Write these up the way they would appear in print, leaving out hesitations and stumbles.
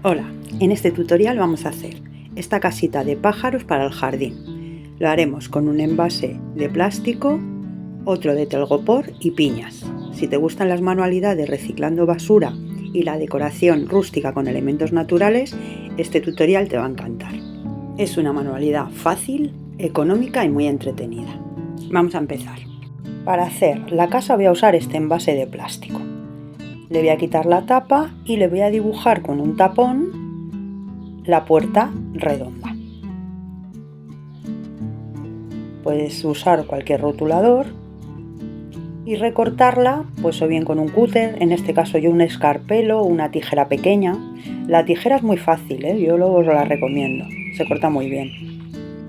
Hola, en este tutorial vamos a hacer esta casita de pájaros para el jardín. Lo haremos con un envase de plástico, otro de telgopor y piñas. Si te gustan las manualidades reciclando basura y la decoración rústica con elementos naturales, este tutorial te va a encantar. Es una manualidad fácil, económica y muy entretenida. Vamos a empezar. Para hacer la casa voy a usar este envase de plástico. Le voy a quitar la tapa y le voy a dibujar con un tapón la puerta redonda. Puedes usar cualquier rotulador y recortarla, pues o bien con un cúter, en este caso yo un escarpelo o una tijera pequeña. La tijera es muy fácil, yo luego os la recomiendo, se corta muy bien.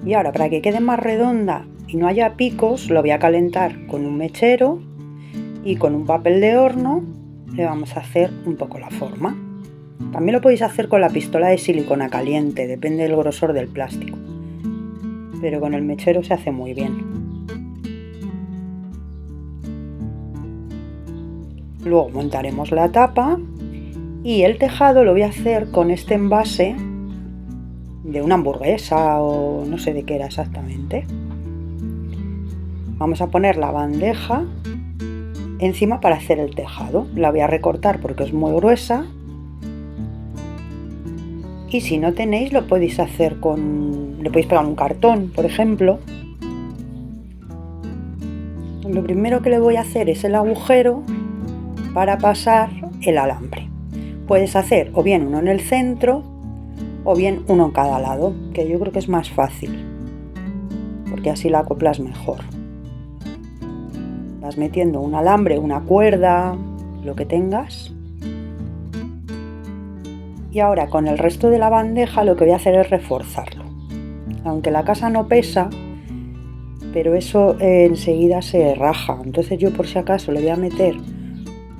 Y ahora, para que quede más redonda y no haya picos, lo voy a calentar con un mechero y con un papel de horno le vamos a hacer un poco la forma. También lo podéis hacer con la pistola de silicona caliente, depende del grosor del plástico, pero con el mechero se hace muy bien. Luego montaremos la tapa y el tejado lo voy a hacer con este envase de una hamburguesa o no sé de qué era exactamente. Vamos a poner la bandeja encima para hacer el tejado. La voy a recortar porque es muy gruesa. Y si no tenéis, lo podéis hacer le podéis pegar un cartón, por ejemplo. Lo primero que le voy a hacer es el agujero para pasar el alambre. Puedes hacer o bien uno en el centro o bien uno en cada lado, que yo creo que es más fácil, porque así la acoplas mejor. Vas metiendo un alambre, una cuerda, lo que tengas. Y ahora con el resto de la bandeja lo que voy a hacer es reforzarlo. Aunque la casa no pesa, pero eso enseguida se raja. Entonces yo por si acaso le voy a meter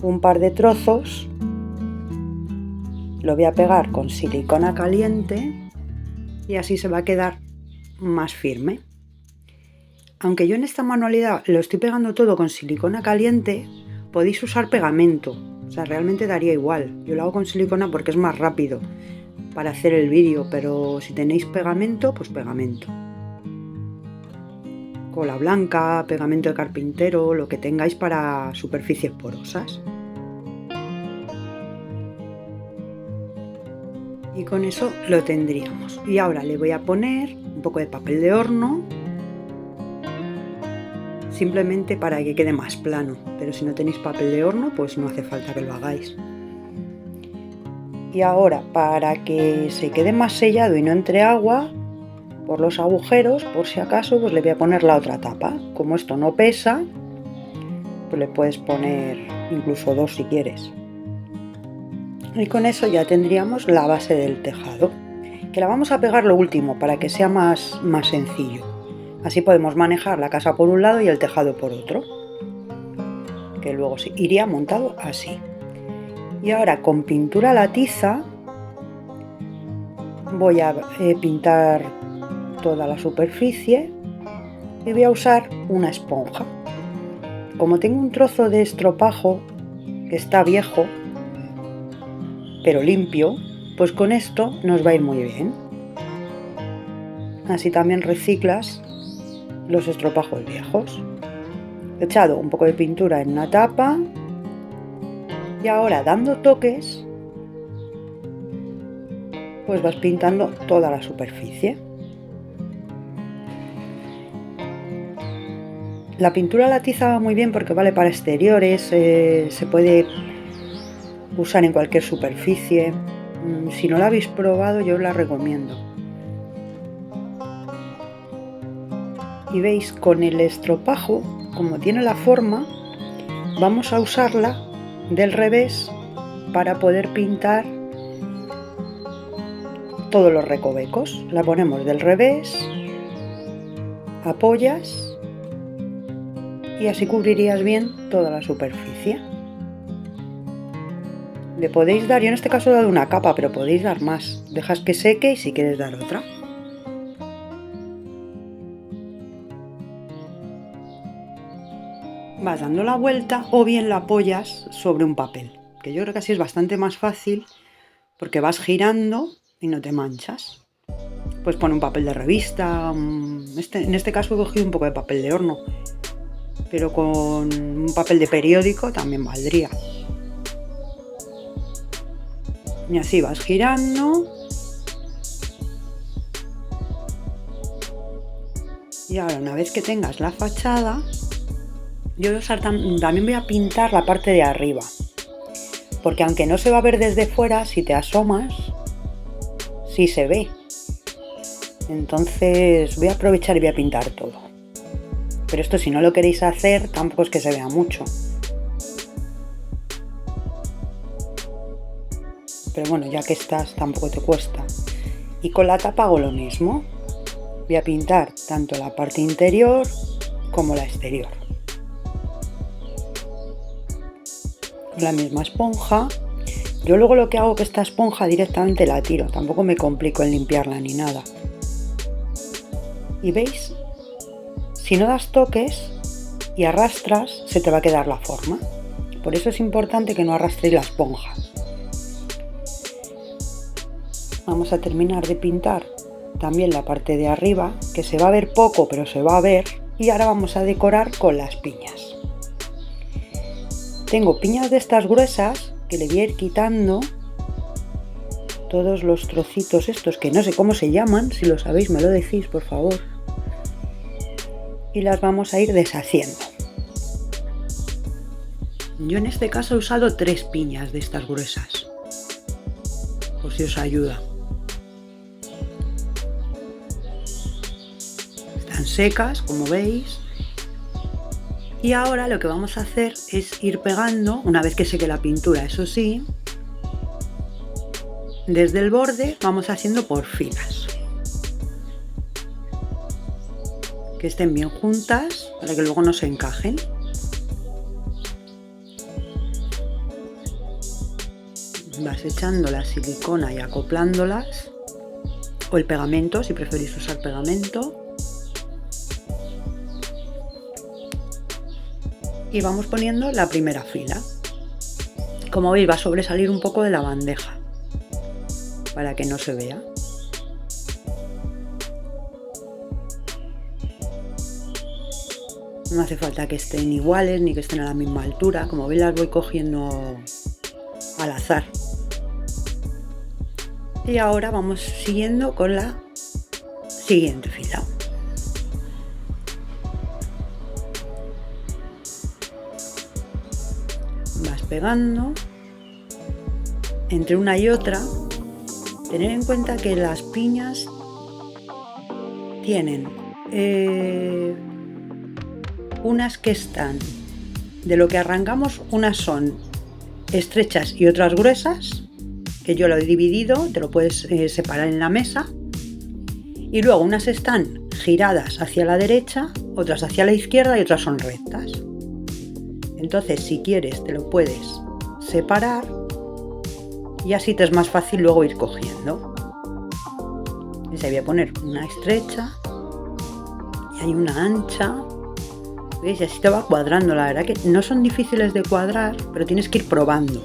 un par de trozos. Lo voy a pegar con silicona caliente y así se va a quedar más firme. Aunque yo en esta manualidad lo estoy pegando todo con silicona caliente, podéis usar pegamento. O sea, realmente daría igual. Yo lo hago con silicona porque es más rápido para hacer el vídeo, pero si tenéis pegamento, pues pegamento. Cola blanca, pegamento de carpintero, lo que tengáis para superficies porosas. Y con eso lo tendríamos. Y ahora le voy a poner un poco de papel de horno, simplemente para que quede más plano, pero si no tenéis papel de horno, pues no hace falta que lo hagáis. Y ahora, para que se quede más sellado y no entre agua por los agujeros, por si acaso, pues le voy a poner la otra tapa. Como esto no pesa, pues le puedes poner incluso dos si quieres. Y con eso ya tendríamos la base del tejado, que la vamos a pegar lo último para que sea más sencillo. Así podemos manejar la casa por un lado y el tejado por otro, que luego iría montado así. Y ahora con pintura a la tiza voy a pintar toda la superficie y voy a usar una esponja. Como tengo un trozo de estropajo que está viejo pero limpio, pues con esto nos va a ir muy bien. Así también reciclas los estropajos viejos. He echado un poco de pintura en una tapa y ahora, dando toques, pues vas pintando toda la superficie. La pintura a la tiza va muy bien porque vale para exteriores, se puede usar en cualquier superficie. Si no la habéis probado, yo os la recomiendo. Y veis, con el estropajo, como tiene la forma, vamos a usarla del revés para poder pintar todos los recovecos. La ponemos del revés, apoyas y así cubrirías bien toda la superficie. Le podéis dar, yo en este caso he dado una capa, pero podéis dar más. Dejas que seque y si quieres dar otra. Vas dando la vuelta o bien la apoyas sobre un papel, que yo creo que así es bastante más fácil porque vas girando y no te manchas. Pues pon un papel de revista, en este caso he cogido un poco de papel de horno, pero con un papel de periódico también valdría. Y así vas girando. Y ahora, una vez que tengas la fachada, yo también voy a pintar la parte de arriba, porque aunque no se va a ver desde fuera, si te asomas, sí se ve. Entonces voy a aprovechar y voy a pintar todo. Pero esto, si no lo queréis hacer, tampoco es que se vea mucho. Pero bueno, ya que estás, tampoco te cuesta. Y con la tapa hago lo mismo. Voy a pintar tanto la parte interior como la exterior. Con la misma esponja. Yo luego lo que hago es que esta esponja directamente la tiro. Tampoco me complico en limpiarla ni nada. Y veis, si no das toques y arrastras, se te va a quedar la forma. Por eso es importante que no arrastréis la esponja. Vamos a terminar de pintar también la parte de arriba, que se va a ver poco, pero se va a ver. Y ahora vamos a decorar con las piñas. Tengo piñas de estas gruesas que le voy a ir quitando todos los trocitos estos, que no sé cómo se llaman. Si lo sabéis me lo decís, por favor. Y las vamos a ir deshaciendo. Yo en este caso he usado 3 piñas de estas gruesas, por si os ayuda. Están secas, como veis. Y ahora lo que vamos a hacer es ir pegando, una vez que seque la pintura, eso sí, desde el borde vamos haciendo por filas, que estén bien juntas para que luego no se encajen. Vas echando la silicona y acoplándolas, o el pegamento si preferís usar pegamento. Y vamos poniendo la primera fila. Como veis, va a sobresalir un poco de la bandeja para que no se vea. No hace falta que estén iguales ni que estén a la misma altura. Como veis, las voy cogiendo al azar. Y ahora vamos siguiendo con la siguiente fila. Vas pegando entre una y otra. Tener en cuenta que las piñas tienen unas que están, de lo que arrancamos, unas son estrechas y otras gruesas, que yo lo he dividido, te lo puedes separar en la mesa. Y luego unas están giradas hacia la derecha, otras hacia la izquierda y otras son rectas. Entonces, si quieres, te lo puedes separar y así te es más fácil luego ir cogiendo. Y se voy a poner una estrecha y hay una ancha. ¿Veis? Y así te va cuadrando. La verdad que no son difíciles de cuadrar, pero tienes que ir probando.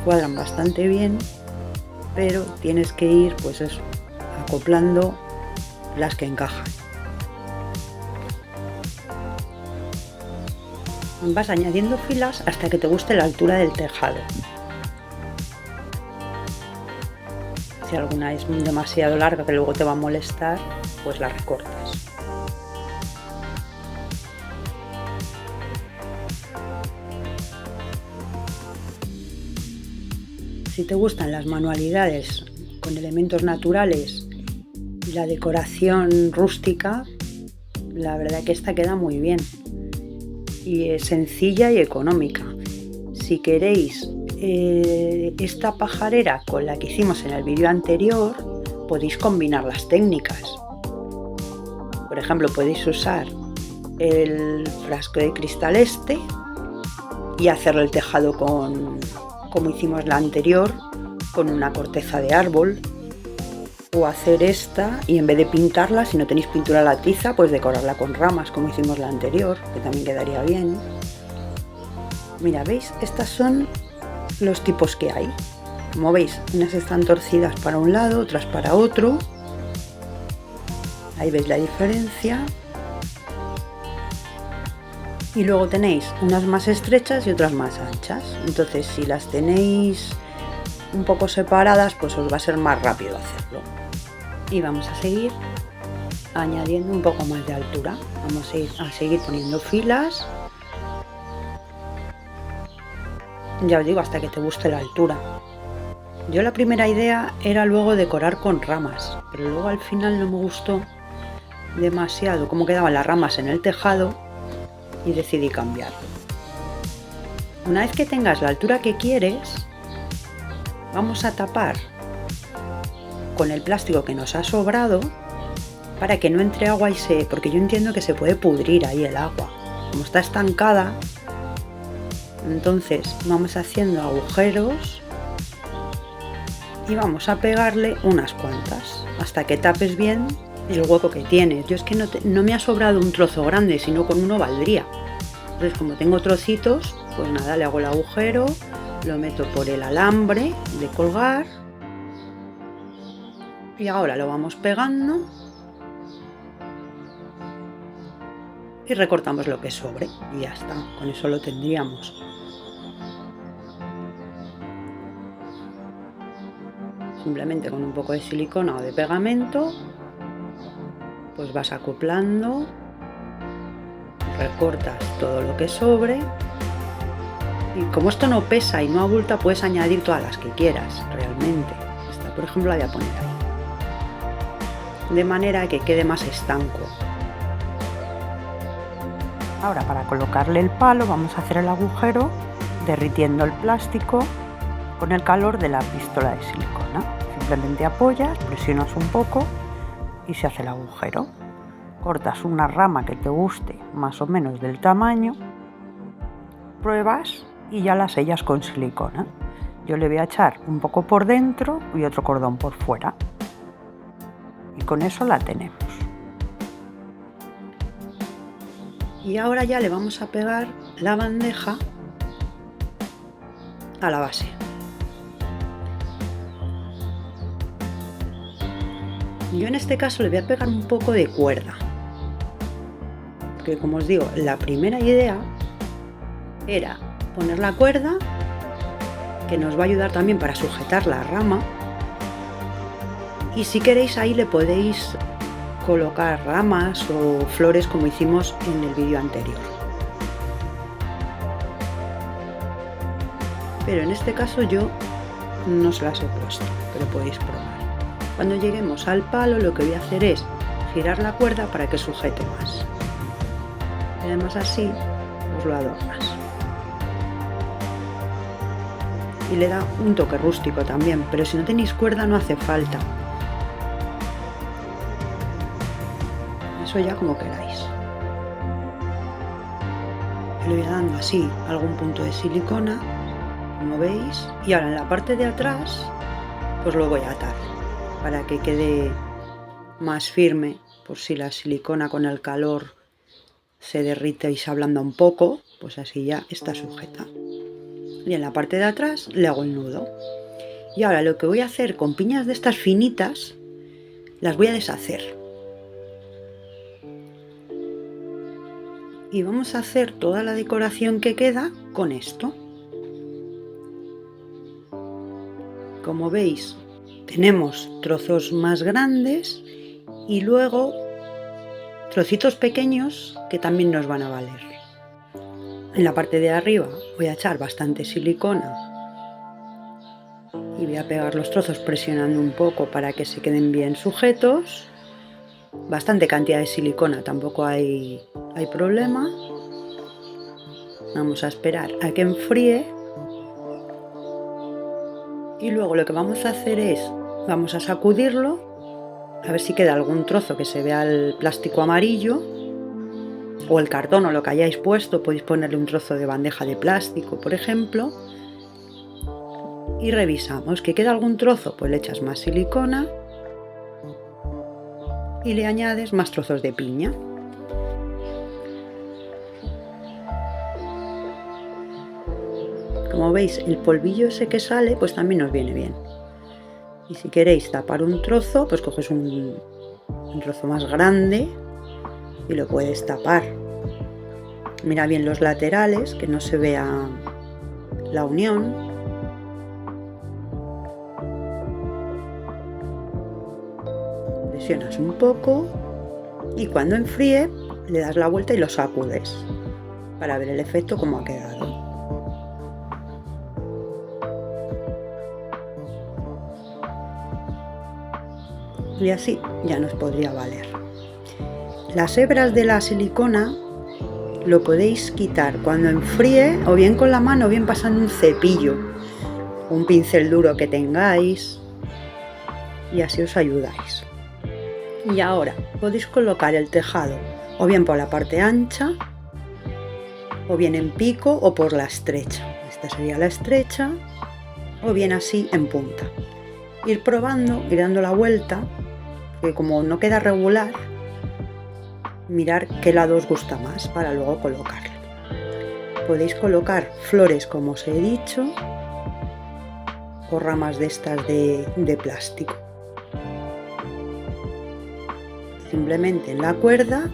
Cuadran bastante bien, pero tienes que ir, pues eso, acoplando las que encajan. Vas añadiendo filas hasta que te guste la altura del tejado. Si alguna es demasiado larga que luego te va a molestar, pues la recortas. Si te gustan las manualidades con elementos naturales y la decoración rústica, la verdad que esta queda muy bien y es sencilla y económica. Si queréis esta pajarera con la que hicimos en el vídeo anterior, podéis combinar las técnicas. Por ejemplo, podéis usar el frasco de cristal este y hacerle el tejado como hicimos la anterior, con una corteza de árbol. O hacer esta y en vez de pintarla, si no tenéis pintura a la tiza, pues decorarla con ramas como hicimos la anterior, que también quedaría bien. Mira, ¿veis? Estas son los tipos que hay. Como veis, unas están torcidas para un lado, otras para otro. Ahí veis la diferencia. Y luego tenéis unas más estrechas y otras más anchas. Entonces, si las tenéis un poco separadas, pues os va a ser más rápido hacerlo. Y vamos a seguir añadiendo un poco más de altura. Vamos a seguir poniendo filas. Ya os digo, hasta que te guste la altura. Yo la primera idea era luego decorar con ramas, pero luego al final no me gustó demasiado cómo quedaban las ramas en el tejado y decidí cambiarlo. Una vez que tengas la altura que quieres, vamos a tapar con el plástico que nos ha sobrado para que no entre agua porque yo entiendo que se puede pudrir ahí el agua. Como está estancada, entonces vamos haciendo agujeros y vamos a pegarle unas cuantas hasta que tapes bien el hueco que tienes. Yo es que no me ha sobrado un trozo grande, sino con uno valdría. Entonces, como tengo trocitos, pues nada, le hago el agujero, lo meto por el alambre de colgar y ahora lo vamos pegando y recortamos lo que sobre y ya está, con eso lo tendríamos. Simplemente con un poco de silicona o de pegamento, pues vas acoplando, recortas todo lo que sobre y como esto no pesa y no abulta, puedes añadir todas las que quieras realmente. Esta, por ejemplo, la voy a poner ahí, de manera que quede más estanco. Ahora, para colocarle el palo, vamos a hacer el agujero derritiendo el plástico con el calor de la pistola de silicona. Simplemente apoyas, presionas un poco y se hace el agujero. Cortas una rama que te guste más o menos del tamaño, pruebas y ya la sellas con silicona. Yo le voy a echar un poco por dentro y otro cordón por fuera y con eso la tenemos. Y ahora ya le vamos a pegar la bandeja a la base. Yo en este caso le voy a pegar un poco de cuerda, porque como os digo, la primera idea era poner la cuerda, que nos va a ayudar también para sujetar la rama, y si queréis ahí le podéis colocar ramas o flores como hicimos en el vídeo anterior. Pero en este caso yo no se las he puesto, pero podéis probar. Cuando lleguemos al palo, lo que voy a hacer es girar la cuerda para que sujete más. Y además así os lo adornas. Y le da un toque rústico también, pero si no tenéis cuerda no hace falta. Eso ya como queráis. Le voy dando así algún punto de silicona, como veis, y ahora en la parte de atrás pues lo voy a atar para que quede más firme, por si la silicona con el calor se derrite y se ablanda un poco, pues así ya está sujeta. Y en la parte de atrás le hago el nudo. Y ahora lo que voy a hacer con piñas de estas finitas, las voy a deshacer. Y vamos a hacer toda la decoración que queda con esto. Como veis, tenemos trozos más grandes y luego trocitos pequeños que también nos van a valer. En la parte de arriba voy a echar bastante silicona y voy a pegar los trozos presionando un poco para que se queden bien sujetos. Bastante cantidad de silicona, tampoco hay problema. Vamos a esperar a que enfríe. Y luego lo que vamos a hacer es, vamos a sacudirlo, a ver si queda algún trozo que se vea el plástico amarillo, o el cartón o lo que hayáis puesto, podéis ponerle un trozo de bandeja de plástico, por ejemplo, y revisamos. ¿Que queda algún trozo? Pues le echas más silicona y le añades más trozos de piña. Como veis, el polvillo ese que sale pues también nos viene bien. Y si queréis tapar un trozo, pues coges un trozo más grande y lo puedes tapar. Mira bien los laterales, que no se vea la unión. Presionas un poco y cuando enfríe le das la vuelta y lo sacudes para ver el efecto como ha quedado. Y así ya nos podría valer. Las hebras de la silicona lo podéis quitar cuando enfríe, o bien con la mano o bien pasando un cepillo, un pincel duro que tengáis, y así os ayudáis. Y ahora podéis colocar el tejado o bien por la parte ancha, o bien en pico o por la estrecha. Esta sería la estrecha, o bien así en punta. Ir probando, ir dando la vuelta, que como no queda regular, mirar qué lado os gusta más para luego colocarlo. Podéis colocar flores como os he dicho, o ramas de estas de plástico. Simplemente en la cuerda,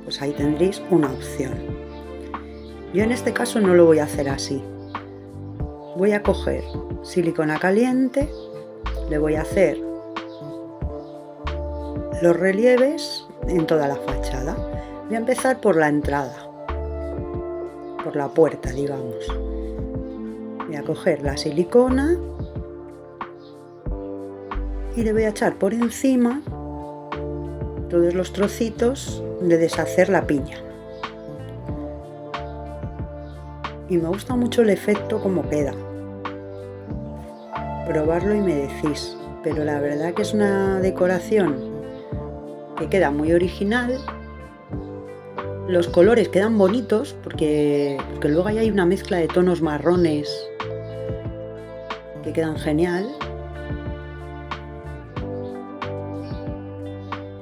pues ahí tendréis una opción. Yo en este caso no lo voy a hacer así. Voy a coger silicona caliente, le voy a hacer los relieves en toda la fachada. Voy a empezar por la entrada, por la puerta, digamos. Voy a coger la silicona y le voy a echar por encima todos los trocitos de deshacer la piña. Y me gusta mucho el efecto como queda. Probarlo y me decís, pero la verdad que es una decoración que queda muy original. Los colores quedan bonitos porque luego ahí hay una mezcla de tonos marrones que quedan genial.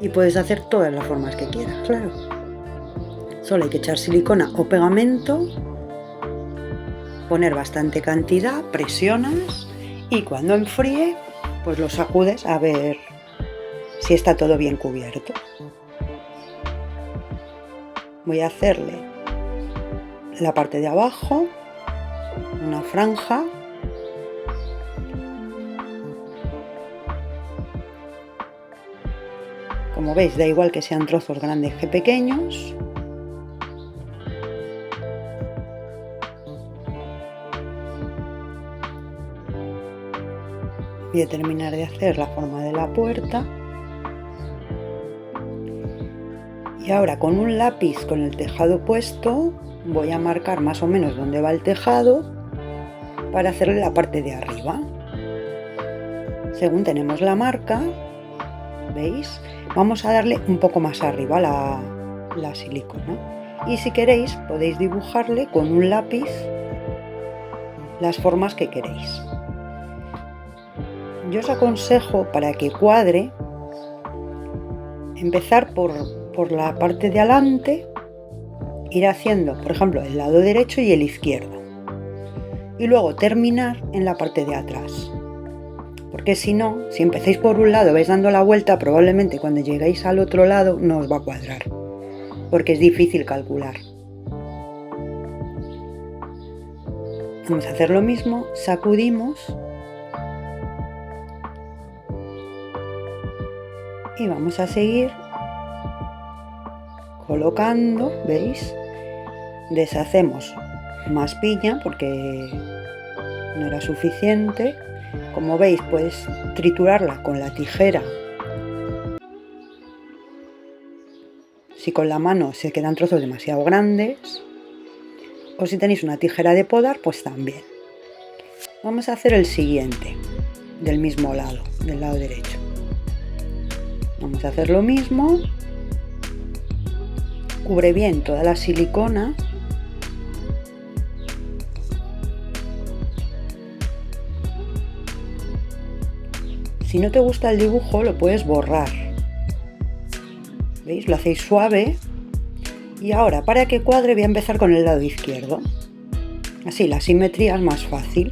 Y puedes hacer todas las formas que quieras, claro. Solo hay que echar silicona o pegamento, poner bastante cantidad, presionas y cuando enfríe pues lo sacudes a ver si está todo bien cubierto. Voy a hacerle la parte de abajo, una franja. Como veis, da igual que sean trozos grandes que pequeños. Voy a terminar de hacer la forma de la puerta. Y ahora con un lápiz con el tejado puesto voy a marcar más o menos dónde va el tejado para hacerle la parte de arriba. Según tenemos la marca, ¿veis? Vamos a darle un poco más arriba la silicona. Y si queréis podéis dibujarle con un lápiz las formas que queréis. Yo os aconsejo, para que cuadre, empezar por la parte de adelante, ir haciendo, por ejemplo, el lado derecho y el izquierdo, y luego terminar en la parte de atrás. Porque si no, si empezáis por un lado, vais dando la vuelta, probablemente cuando lleguéis al otro lado no os va a cuadrar, porque es difícil calcular. Vamos a hacer lo mismo, sacudimos y vamos a seguir colocando, ¿veis? Deshacemos más piña porque no era suficiente. Como veis, puedes triturarla con la tijera. Si con la mano se quedan trozos demasiado grandes, o si tenéis una tijera de podar, pues también. Vamos a hacer el siguiente, del mismo lado, del lado derecho. Vamos a hacer lo mismo. Cubre bien toda la silicona. Si no te gusta el dibujo, lo puedes borrar. ¿Veis? Lo hacéis suave. Y ahora, para que cuadre, voy a empezar con el lado izquierdo. Así la simetría es más fácil,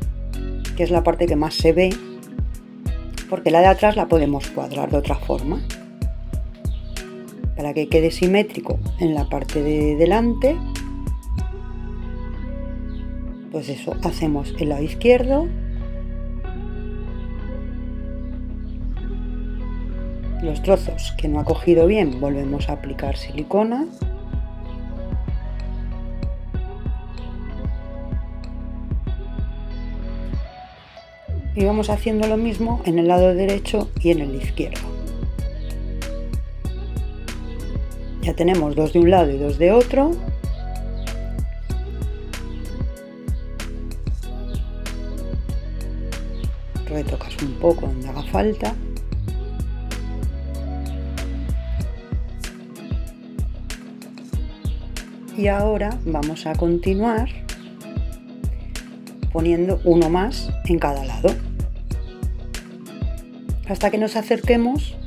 que es la parte que más se ve, porque la de atrás la podemos cuadrar de otra forma. Para que quede simétrico en la parte de delante, pues eso, hacemos el lado izquierdo, los trozos que no ha cogido bien volvemos a aplicar silicona. Y vamos haciendo lo mismo en el lado derecho y en el izquierdo. Ya tenemos dos de un lado y dos de otro. Retocas un poco donde haga falta. Y ahora vamos a continuar poniendo uno más en cada lado, hasta que nos acerquemos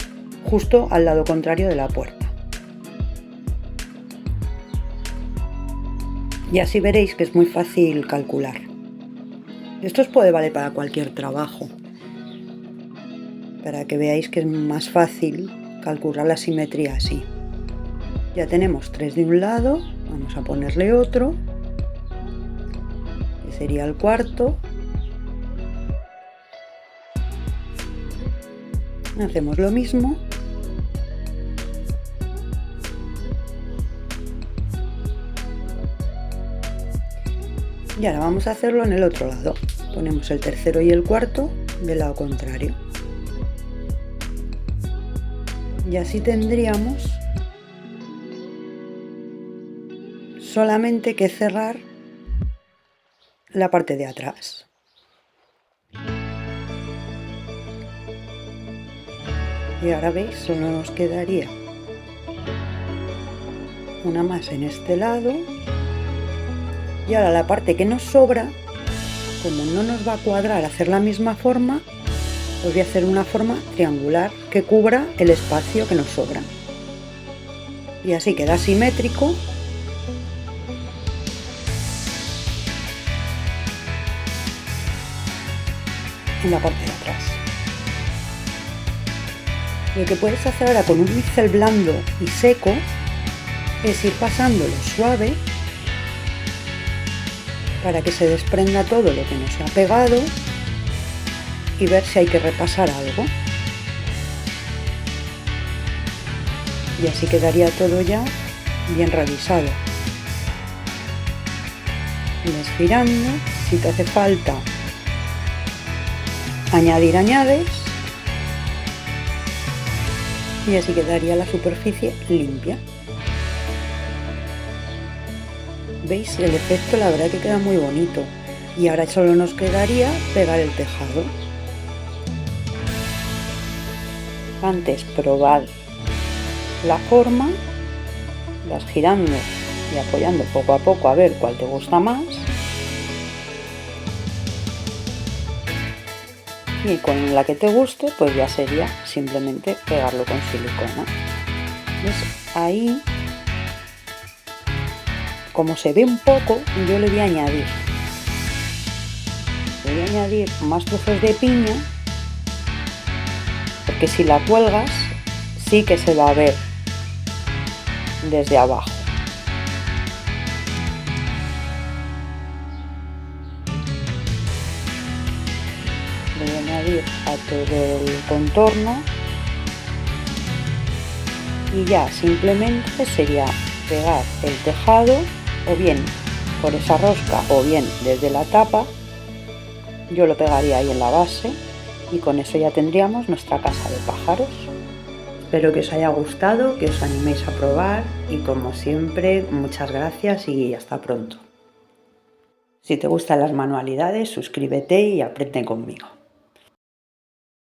justo al lado contrario de la puerta. Y así veréis que es muy fácil calcular. Esto os puede valer para cualquier trabajo, para que veáis que es más fácil calcular la simetría así. Ya tenemos 3 de un lado, vamos a ponerle otro, que sería el cuarto. Hacemos lo mismo. Y ahora vamos a hacerlo en el otro lado. Ponemos el tercero y el cuarto del lado contrario. Y así tendríamos solamente que cerrar la parte de atrás. Y ahora veis, solo nos quedaría una más en este lado. Y ahora la parte que nos sobra, como no nos va a cuadrar hacer la misma forma, os voy a hacer una forma triangular que cubra el espacio que nos sobra. Y así queda simétrico. En la parte de atrás. Lo que puedes hacer ahora con un pincel blando y seco es ir pasándolo suave para que se desprenda todo lo que nos ha pegado y ver si hay que repasar algo. Y así quedaría todo ya bien revisado. Ves girando, si te hace falta añadir, añades, y así quedaría la superficie limpia. ¿Veis? El efecto la verdad que queda muy bonito. Y ahora solo nos quedaría pegar el tejado. Antes probad la forma, vas girando y apoyando poco a poco a ver cuál te gusta más. Y con la que te guste, pues ya sería simplemente pegarlo con silicona. ¿Ves? Ahí, como se ve un poco, yo le voy a añadir. Le voy a añadir más trozos de piña, porque si la cuelgas, sí que se va a ver desde abajo. Voy a añadir a todo el contorno y ya simplemente sería pegar el tejado o bien por esa rosca o bien desde la tapa. Yo lo pegaría ahí en la base y con eso ya tendríamos nuestra casa de pájaros. Espero que os haya gustado, que os animéis a probar y como siempre muchas gracias y hasta pronto. Si te gustan las manualidades, suscríbete y aprende conmigo.